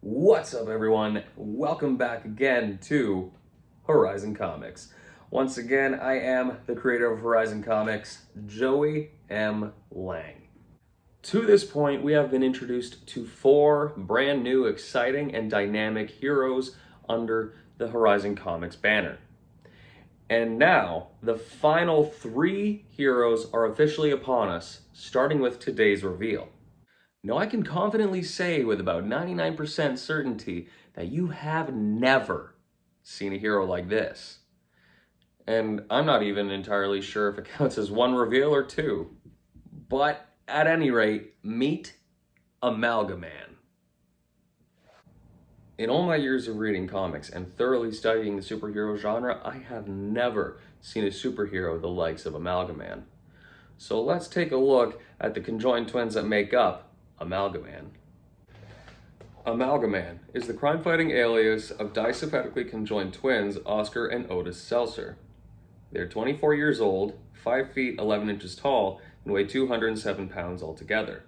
What's up, everyone? Welcome back again to Horizon Comix. Once again, I am the creator of Horizon Comix, Joey M. Lang. To this point, we have been introduced to 4 brand new, exciting, and dynamic heroes under the Horizon Comix banner. And now, the final 3 heroes are officially upon us, starting with today's reveal. Now, I can confidently say with about 99% certainty that you have never seen a hero like this. And I'm not even entirely sure if it counts as 1 reveal or 2. But at any rate, meet Amalgaman. In all my years of reading comics and thoroughly studying the superhero genre, I have never seen a superhero the likes of Amalgaman. So let's take a look at the conjoined twins that make up Amalgaman. Amalgaman is the crime-fighting alias of disympathetically conjoined twins Oscar and Otis Seltzer. They're 24 years old, 5 feet 11 inches tall, and weigh 207 pounds altogether.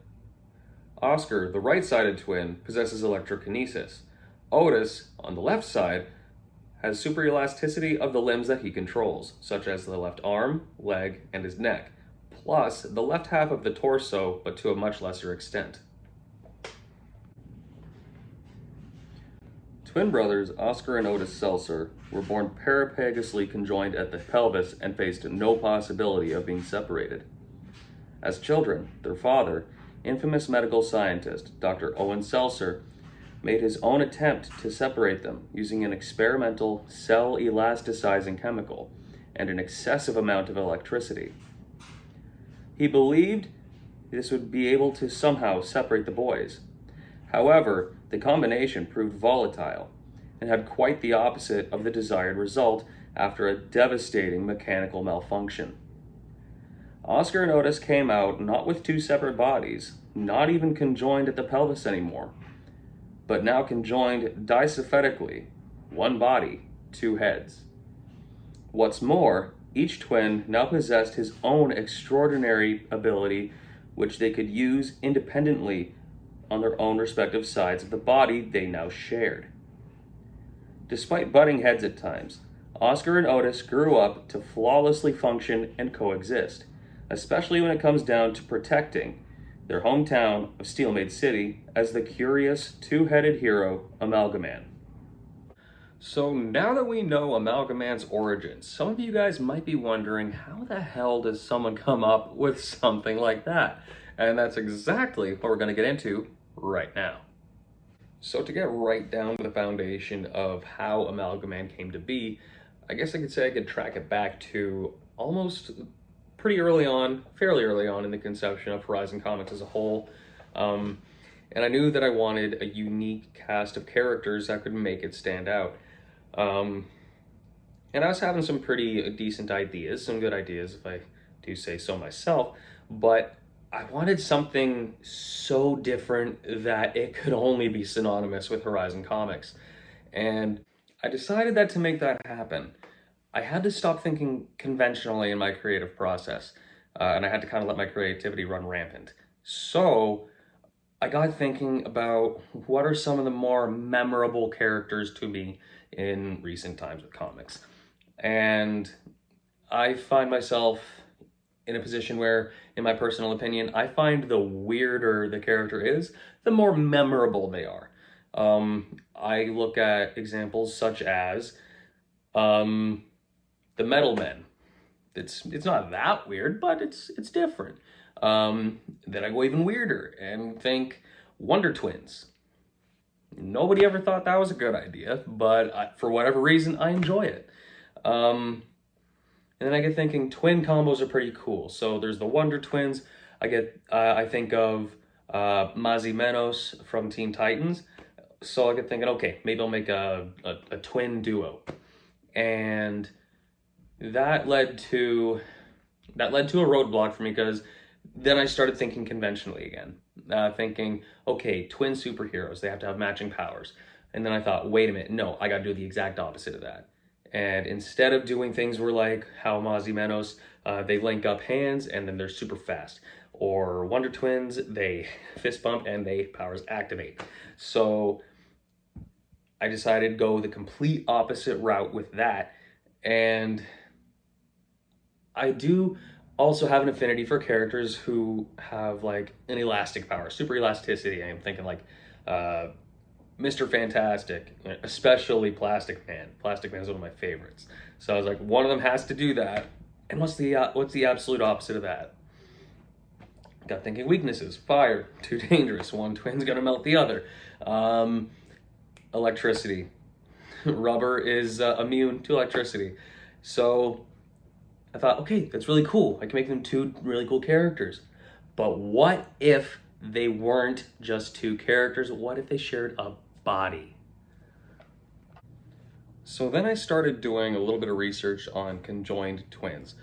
Oscar, the right-sided twin, possesses electrokinesis. Otis, on the left side, has super elasticity of the limbs that he controls, such as the left arm, leg, and his neck, plus the left half of the torso, but to a much lesser extent. Twin brothers Oscar and Otis Seltzer were born parapegalously conjoined at the pelvis and faced no possibility of being separated. As children, their father, infamous medical scientist Dr. Owen Seltzer, made his own attempt to separate them using an experimental cell elasticizing chemical and an excessive amount of electricity. He believed this would be able to somehow separate the boys. However, the combination proved volatile and had quite the opposite of the desired result after a devastating mechanical malfunction. Oscar and Otis came out not with 2 separate bodies, not even conjoined at the pelvis anymore, but now conjoined disympathetically, 1 body, 2 heads. What's more, each twin now possessed his own extraordinary ability, which they could use independently on their own respective sides of the body they now shared. Despite butting heads at times, Oscar and Otis grew up to flawlessly function and coexist, especially when it comes down to protecting their hometown of Steelmade City as the curious 2-headed hero, Amalgaman. So now that we know Amalgaman's origins, some of you guys might be wondering, how the hell does someone come up with something like that? And that's exactly what we're going to get into right now. So to get right down to the foundation of how Amalgaman came to be, I guess I could say I could track it back to almost pretty early on, fairly early on in the conception of Horizon Comix as a whole. And I knew that I wanted a unique cast of characters that could make it stand out. And I was having some pretty decent ideas, some good ideas if I do say so myself, but I wanted something so different that it could only be synonymous with Horizon Comix. And I decided that to make that happen, I had to stop thinking conventionally in my creative process, and I had to kind of let my creativity run rampant. So I got thinking about what are some of the more memorable characters to me in recent times with comics. And I find myself in a position where, in my personal opinion, I find the weirder the character is, the more memorable they are. I look at examples such as the Metal Men. It's not that weird, but it's different. Then I go even weirder and think Wonder Twins. Nobody ever thought that was a good idea, but for whatever reason, I enjoy it. And then I get thinking twin combos are pretty cool. So there's the Wonder Twins. I think of Mazzy Menos from Teen Titans. So I get thinking, okay, maybe I'll make a twin duo. And that led to a roadblock for me, because then I started thinking conventionally again. Thinking, okay, twin superheroes, they have to have matching powers. And then I thought, wait a minute, no, I gotta do the exact opposite of that. And instead of doing things where like how Mazzy Menos, they link up hands and then they're super fast. Or Wonder Twins, they fist bump and they powers activate. So I decided to go the complete opposite route with that. And I do also have an affinity for characters who have like an elastic power, super elasticity. I'm thinking like uh, Mr. Fantastic, especially Plastic Man. Plastic Man is one of my favorites. So I was like, one of them has to do that. And what's the absolute opposite of that? Got thinking weaknesses. Fire, too dangerous. One twin's gonna melt the other. Electricity. Rubber is immune to electricity. So I thought, okay, that's really cool. I can make them two really cool characters. But what if they weren't just two characters? What if they shared a body? So then I started doing a little bit of research on conjoined twins,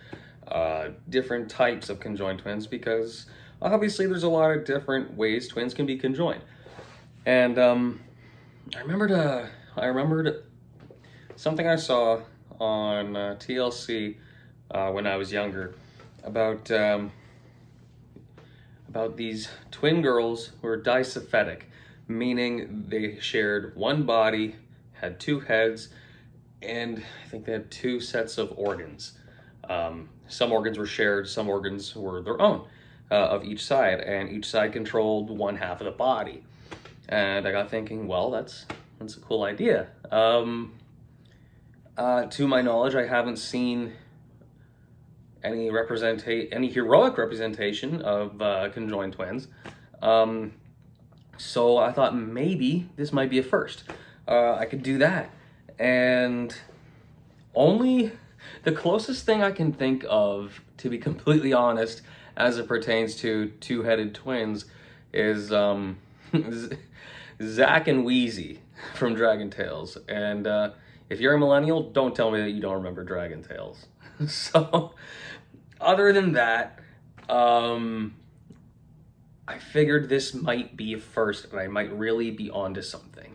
different types of conjoined twins, because obviously there's a lot of different ways twins can be conjoined. And I remembered something I saw on TLC when I was younger about these twin girls who were dissyphetic, meaning they shared one body, had two heads, and I think they had two sets of organs. Some organs were shared, some organs were their own of each side, and each side controlled one half of the body. And I got thinking, well, that's a cool idea. To my knowledge, I haven't seen any heroic representation of conjoined twins. So I thought maybe this might be a first. I could do that. And only the closest thing I can think of, to be completely honest, as it pertains to two-headed twins, is Zack and Wheezy from Dragon Tales. And if you're a millennial, don't tell me that you don't remember Dragon Tales. So, other than that, I figured this might be a first, and I might really be onto something.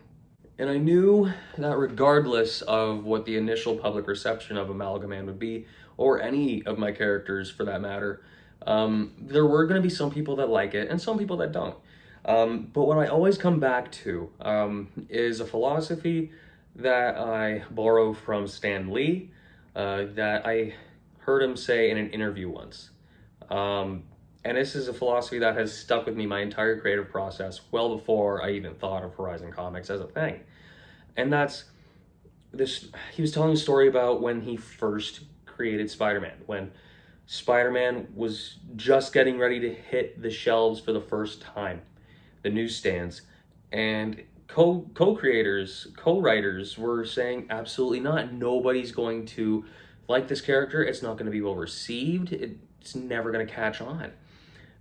And I knew that regardless of what the initial public reception of Amalgaman would be, or any of my characters for that matter, there were going to be some people that like it and some people that don't. But what I always come back to is a philosophy that I borrow from Stan Lee, that I heard him say in an interview once. And this is a philosophy that has stuck with me my entire creative process, well before I even thought of Horizon Comix as a thing. And that's this, he was telling a story about when he first created Spider-Man, when Spider-Man was just getting ready to hit the shelves for the first time, the newsstands, and co-creators, co-writers were saying, absolutely not, nobody's going to like this character, it's not going to be well received, it's never going to catch on.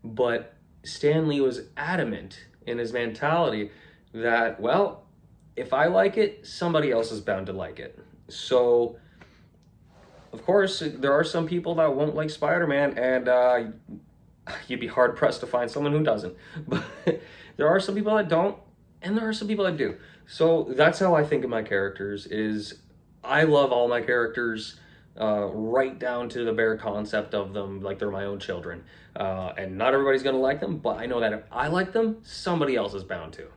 But Stan Lee was adamant in his mentality that, well, if I like it, somebody else is bound to like it. So, of course, there are some people that won't like Spider-Man, and you'd be hard-pressed to find someone who doesn't. But there are some people that don't, and there are some people that do. So that's how I think of my characters, is I love all my characters, right down to the bare concept of them, like they're my own children. And not everybody's gonna like them, but I know that if I like them, somebody else is bound to.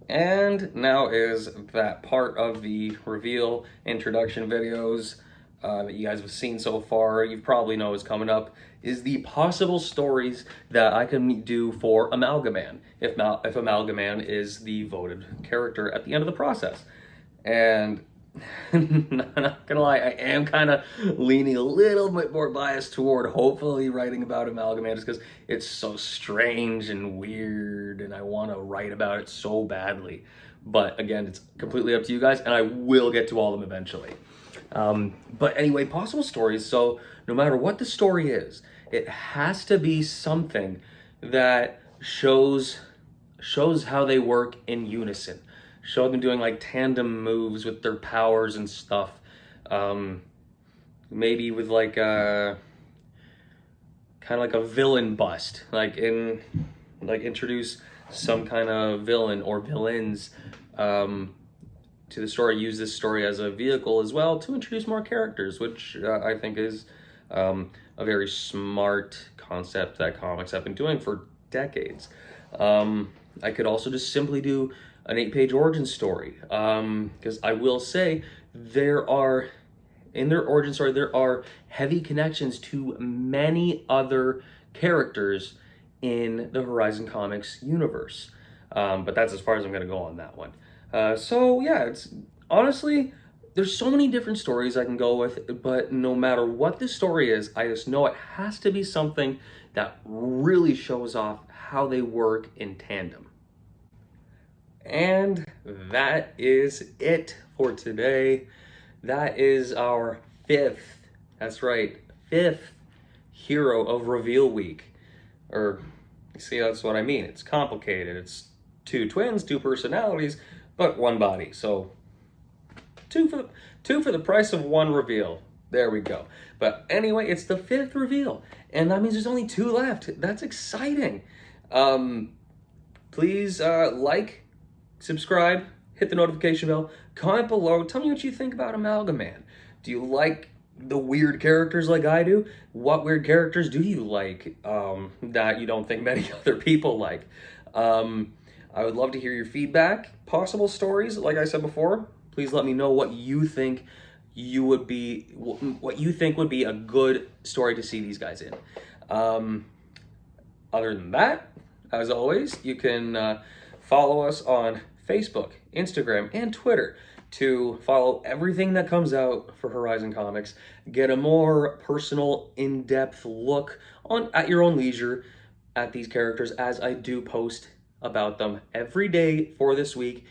And now is that part of the reveal introduction videos that you guys have seen so far, you probably know is coming up, is the possible stories that I can do for Amalgaman, if Amalgaman is the voted character at the end of the process. And not gonna lie, I am kind of leaning a little bit more biased toward hopefully writing about Amalgaman, just because it's so strange and weird and I want to write about it so badly. But again, it's completely up to you guys, and I will get to all of them eventually. But anyway, possible stories. So no matter what the story is, it has to be something that shows how they work in unison. Show them doing like tandem moves with their powers and stuff. Maybe with like kind of like a villain bust, like introduce some kind of villain or villains to the story. Use this story as a vehicle as well to introduce more characters, which I think is a very smart concept that comics have been doing for decades. I could also just simply do an 8-page origin story. Because I will say, in their origin story, there are heavy connections to many other characters in the Horizon Comics universe. But that's as far as I'm going to go on that one. So yeah, it's honestly, there's so many different stories I can go with, but no matter what the story is, I just know it has to be something that really shows off how they work in tandem. And that is it for today. That is our that's right, fifth hero of Reveal Week. Or, you see, that's what I mean. It's complicated. It's 2 twins, 2 personalities, but 1 body. So, two for the price of 1 reveal. There we go. But anyway, it's the 5th reveal, and that means there's only 2 left. That's exciting. Please like, subscribe, hit the notification bell, comment below, tell me what you think about Amalgaman. Do you like the weird characters like I do? What weird characters do you like that you don't think many other people like? I would love to hear your feedback, possible stories. Like I said before, please let me know what you think would be a good story to see these guys in. Other than that, as always, you can follow us on Facebook, Instagram, and Twitter to follow everything that comes out for Horizon Comics. Get a more personal, in-depth look at your own leisure at these characters, as I do post about them every day for this week,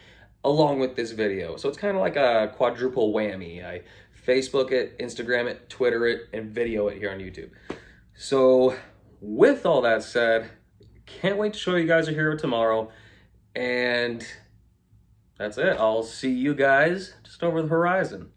along with this video. So it's kind of like a quadruple whammy. I Facebook it, Instagram it, Twitter it, and video it here on YouTube. So with all that said, can't wait to show you guys a hero tomorrow. And that's it. I'll see you guys just over the horizon.